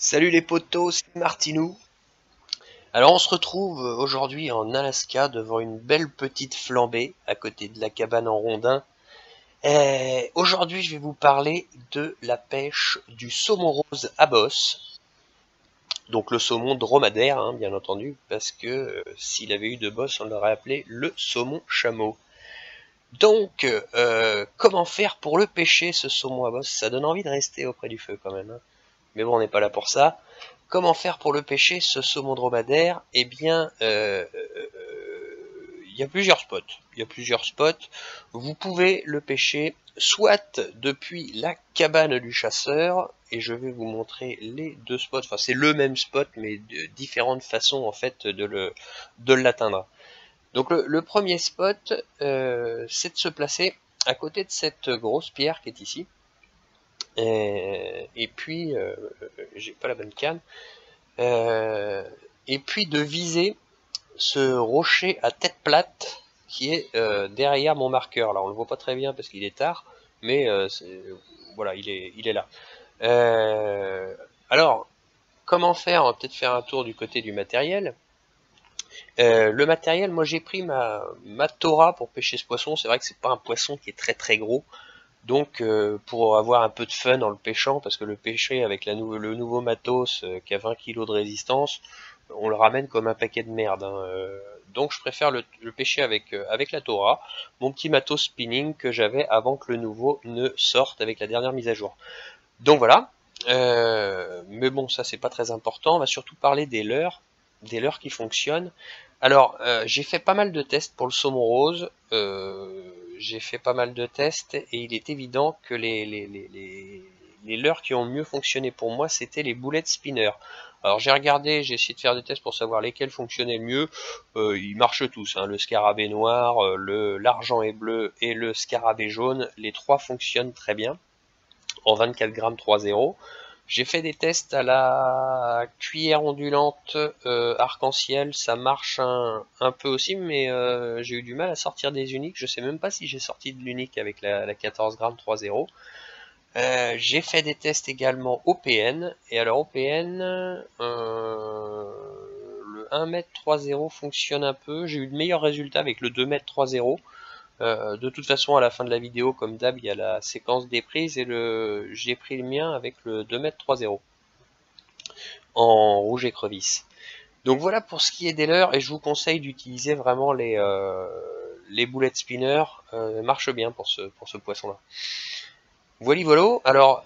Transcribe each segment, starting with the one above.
Salut les potos, c'est Martinou. Alors on se retrouve aujourd'hui en Alaska devant une belle petite flambée à côté de la cabane en rondin. Et aujourd'hui je vais vous parler de la pêche du saumon rose à bosse. Donc le saumon dromadaire, hein, bien entendu, parce que s'il avait eu de bosse on l'aurait appelé le saumon chameau. Donc comment faire pour le pêcher ce saumon à bosse? Ça donne envie de rester auprès du feu quand même, hein. Mais bon, on n'est pas là pour ça. Comment faire pour le pêcher, ce saumon dromadaire? Eh bien, il y a plusieurs spots. Il y a plusieurs spots. Vous pouvez le pêcher soit depuis la cabane du chasseur, et je vais vous montrer les deux spots. Enfin, c'est le même spot, mais de différentes façons en fait de l'atteindre. Donc le premier spot, c'est de se placer à côté de cette grosse pierre qui est ici. Et puis, j'ai pas la bonne canne. Et puis de viser ce rocher à tête plate qui est derrière mon marqueur. Alors on le voit pas très bien parce qu'il est tard, mais voilà, il est là. Alors, comment faire? On va peut-être faire un tour du côté du matériel. Le matériel, moi j'ai pris ma Tora pour pêcher ce poisson. C'est vrai que c'est pas un poisson qui est très très gros. Donc pour avoir un peu de fun en le pêchant, parce que le pêcher avec le nouveau matos qui a 20 kg de résistance, on le ramène comme un paquet de merde, hein. Donc je préfère le pêcher avec la Tora, mon petit matos spinning que j'avais avant que le nouveau ne sorte avec la dernière mise à jour. Donc voilà. Mais bon, ça c'est pas très important. On va surtout parler des leurres qui fonctionnent. Alors, j'ai fait pas mal de tests pour le saumon rose. J'ai fait pas mal de tests et il est évident que les leurres qui ont mieux fonctionné pour moi, c'était les boulettes spinner. Alors j'ai regardé, j'ai essayé de faire des tests pour savoir lesquels fonctionnaient le mieux. Ils marchent tous, hein, le scarabée noir, l'argent et bleu et le scarabée jaune. Les trois fonctionnent très bien en 24 grammes 3,0. J'ai fait des tests à la cuillère ondulante arc-en-ciel, ça marche un peu aussi, mais j'ai eu du mal à sortir des uniques. Je sais même pas si j'ai sorti de l'unique avec la 14 grammes 3,0. J'ai fait des tests également OPN, et alors OPN, le 1 m 3,0 fonctionne un peu. J'ai eu de meilleurs résultats avec le 2 m 3,0. De toute façon, à la fin de la vidéo, comme d'hab, il y a la séquence des prises et j'ai pris le mien avec le 2 m 3,0 en rouge écrevisse. Donc voilà pour ce qui est des leurres, et je vous conseille d'utiliser vraiment les boulettes spinner, marche bien pour ce poisson-là. Voilà, voilà. Alors,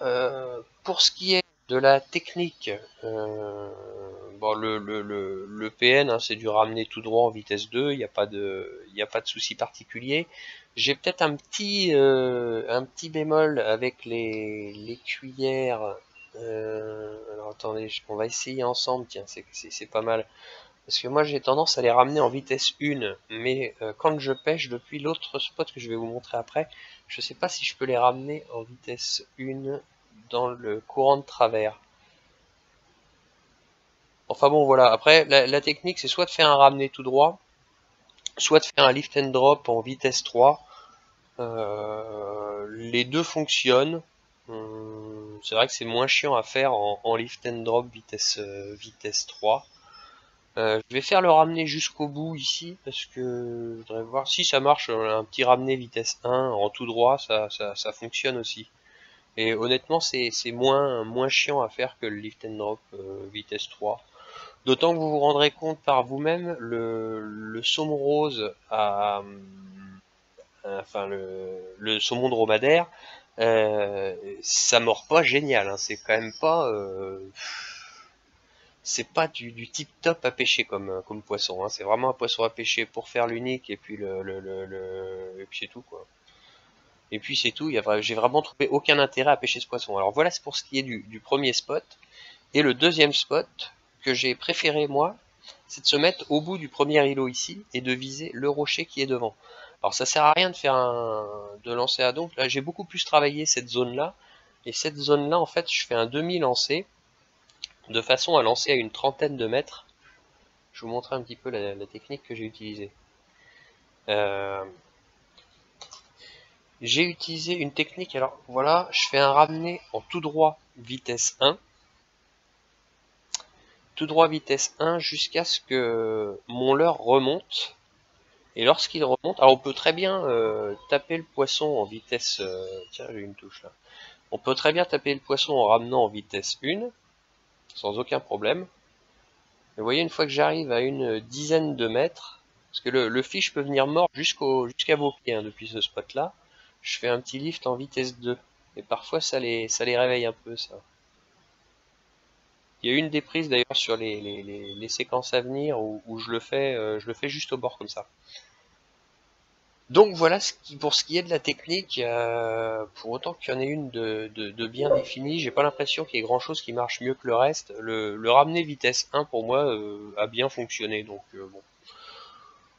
pour ce qui est de la technique, bon, le PN, hein, c'est du ramener tout droit en vitesse 2, il n'y a pas de souci particulier. J'ai peut-être un petit bémol avec les cuillères. Alors attendez, on va essayer ensemble, tiens, c'est pas mal. Parce que moi j'ai tendance à les ramener en vitesse 1, mais quand je pêche depuis l'autre spot que je vais vous montrer après, je sais pas si je peux les ramener en vitesse 1 dans le courant de travers. Enfin bon voilà, après la technique c'est soit de faire un ramener tout droit, soit de faire un lift and drop en vitesse 3. Les deux fonctionnent. C'est vrai que c'est moins chiant à faire en lift and drop vitesse 3. Je vais faire le ramener jusqu'au bout ici parce que je voudrais voir si ça marche. Un petit ramener vitesse 1 en tout droit, ça fonctionne aussi. Et honnêtement, c'est moins chiant à faire que le lift and drop vitesse 3. D'autant que vous vous rendrez compte par vous-même, le saumon rose enfin le saumon dromadaire, ça mord pas génial, hein. C'est quand même pas c'est pas du tip top à pêcher comme poisson, hein. C'est vraiment un poisson à pêcher pour faire l'unique et puis et puis c'est tout quoi. Et puis c'est tout. J'ai vraiment trouvé aucun intérêt à pêcher ce poisson. Alors voilà, c'est pour ce qui est du premier spot. Et le deuxième spot que j'ai préféré moi, c'est de se mettre au bout du premier îlot ici et de viser le rocher qui est devant. Alors ça sert à rien de lancer à donf. Là j'ai beaucoup plus travaillé cette zone là. Et cette zone là en fait je fais un demi-lancer de façon à lancer à une trentaine de mètres. Je vous montrer un petit peu la technique que j'ai utilisée. J'ai utilisé une technique, alors voilà, je fais un ramener en tout droit vitesse 1. tout droit vitesse 1 jusqu'à ce que mon leurre remonte. Et lorsqu'il remonte, alors on peut très bien taper le poisson en vitesse... tiens, j'ai une touche là. On peut très bien taper le poisson en ramenant en vitesse 1, sans aucun problème. Mais vous voyez, une fois que j'arrive à une dizaine de mètres, parce que le fish peut venir mort jusqu'à vos pieds hein, depuis ce spot-là, je fais un petit lift en vitesse 2. Et parfois ça les réveille un peu ça. Il y a une des prises d'ailleurs sur les séquences à venir où je le fais juste au bord comme ça. Donc voilà pour ce qui est de la technique, pour autant qu'il y en ait une de bien définie, j'ai pas l'impression qu'il y ait grand chose qui marche mieux que le reste. Le ramener vitesse 1 pour moi a bien fonctionné, donc bon.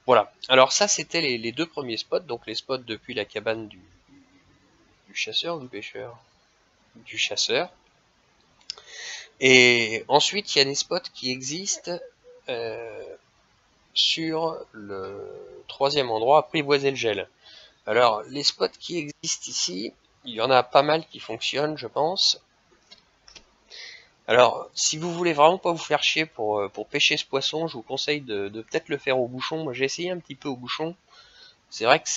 Voilà, alors ça c'était les deux premiers spots, donc les spots depuis la cabane du chasseur ou du pêcheur? Du chasseur. Et ensuite il y a des spots qui existent sur le troisième endroit, apprivoiser le gel. Alors, les spots qui existent ici, il y en a pas mal qui fonctionnent, je pense. Alors, si vous voulez vraiment pas vous faire chier pour pêcher ce poisson, je vous conseille de peut-être le faire au bouchon. Moi, j'ai essayé un petit peu au bouchon. C'est vrai que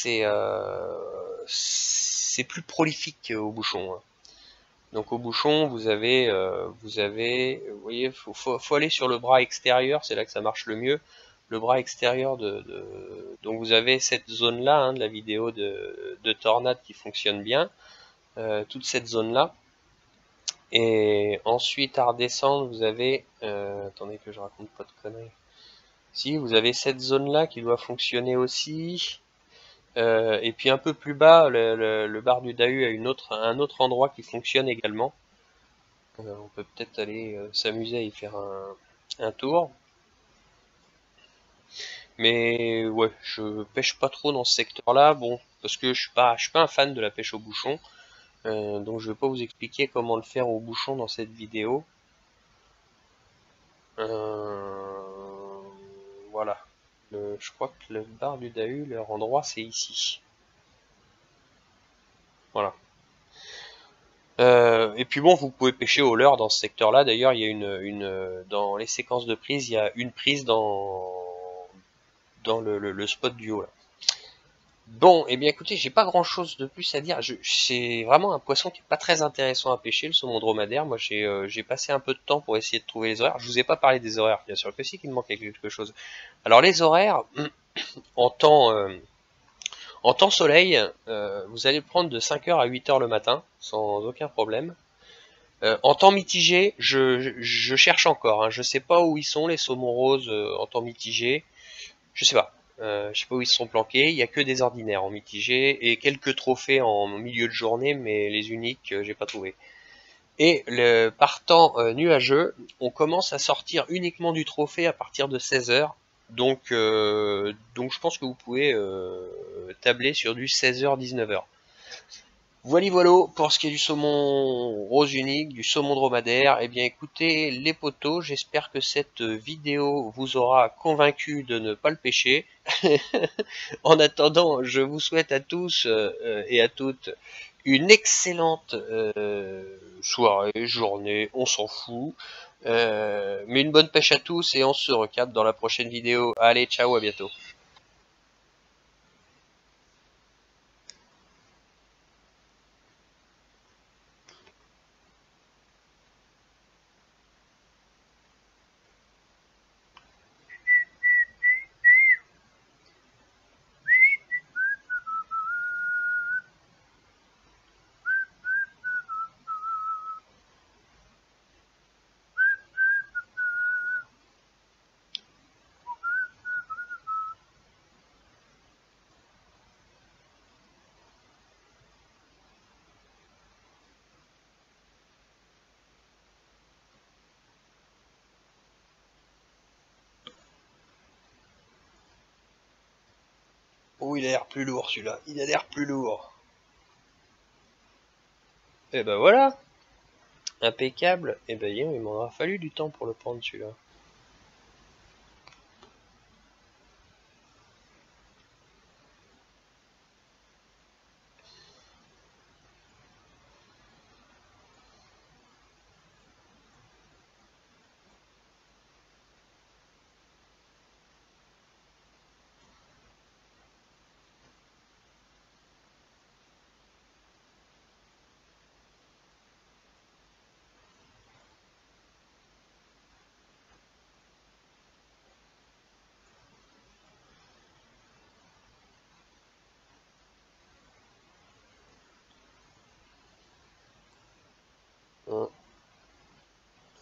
c'est plus prolifique au bouchon. Hein. Donc au bouchon, vous voyez, faut aller sur le bras extérieur, c'est là que ça marche le mieux. Le bras extérieur donc vous avez cette zone-là hein, de la vidéo de tornade qui fonctionne bien, toute cette zone-là. Et ensuite à redescendre, vous avez, attendez que je raconte pas de conneries. Si vous avez cette zone-là qui doit fonctionner aussi. Et puis un peu plus bas, le bar du Dahu a un autre endroit qui fonctionne également. On peut peut-être aller s'amuser à y faire un tour. Mais ouais, je pêche pas trop dans ce secteur-là, bon, parce que je suis pas un fan de la pêche au bouchon, donc je vais pas vous expliquer comment le faire au bouchon dans cette vidéo. Voilà. Je crois que le bar du Dahu, leur endroit, c'est ici. Voilà. Et puis bon, vous pouvez pêcher au leurre dans ce secteur-là. D'ailleurs, il y a dans les séquences de prise, il y a une prise dans le spot du haut là. Bon, eh bien écoutez, j'ai pas grand chose de plus à dire. C'est vraiment un poisson qui est pas très intéressant à pêcher, le saumon dromadaire. Moi, j'ai passé un peu de temps pour essayer de trouver les horaires. Je vous ai pas parlé des horaires, bien sûr que si, qu'il me manquait quelque chose. Alors les horaires, en temps, euh, en temps soleil, vous allez prendre de 5h à 8h le matin, sans aucun problème. En temps mitigé, je cherche encore. Hein. Je sais pas où ils sont les saumons roses en temps mitigé. Je sais pas. Je sais pas où ils se sont planqués. Il y a que des ordinaires en mitigé et quelques trophées en milieu de journée, mais les uniques, j'ai pas trouvé. Et par temps nuageux, on commence à sortir uniquement du trophée à partir de 16h. Donc je pense que vous pouvez tabler sur du 16h, 19h. Voilà pour ce qui est du saumon rose unique, du saumon dromadaire. Eh bien écoutez les potos, j'espère que cette vidéo vous aura convaincu de ne pas le pêcher. En attendant, je vous souhaite à tous et à toutes une excellente soirée, journée, on s'en fout. Mais une bonne pêche à tous et on se recapte dans la prochaine vidéo. Allez, ciao, à bientôt. Oh, il a l'air plus lourd celui-là. Il a l'air plus lourd. Et ben voilà, impeccable. Et ben il m'en aura fallu du temps pour le prendre celui-là.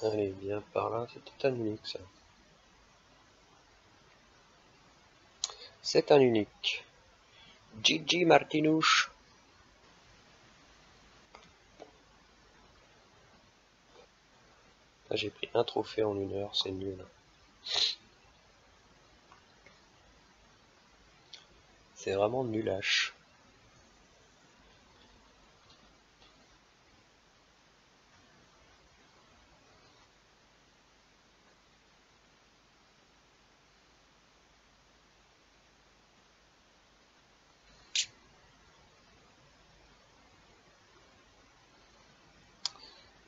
Allez, bien par là, c'était un unique ça. C'est un unique. Gigi Martinouche. J'ai pris un trophée en 1 heure, c'est nul. C'est vraiment nulache.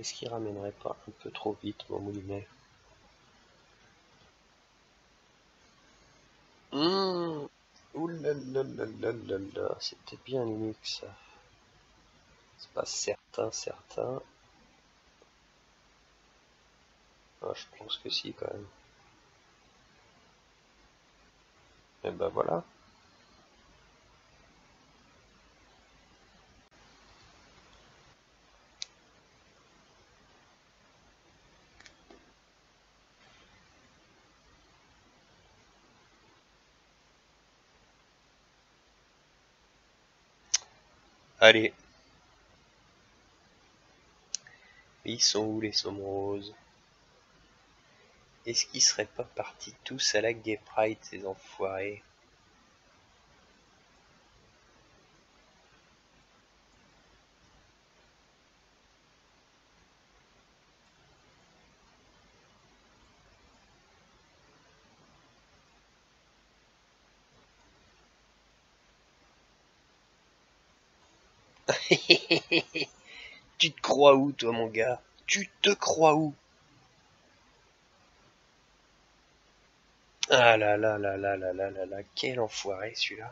Est-ce qu'il ramènerait pas un peu trop vite mon moulinet? Ouh là là là là là là, c'était bien unique ça. C'est pas certain. Ah, je pense que si quand même. Et ben voilà. Allez, ils sont où les saumons roses? Est-ce qu'ils seraient pas partis tous à la Gay Pride, ces enfoirés? Tu te crois où, toi, mon gars? Tu te crois où? Ah là là là là là là là là, quel enfoiré celui-là.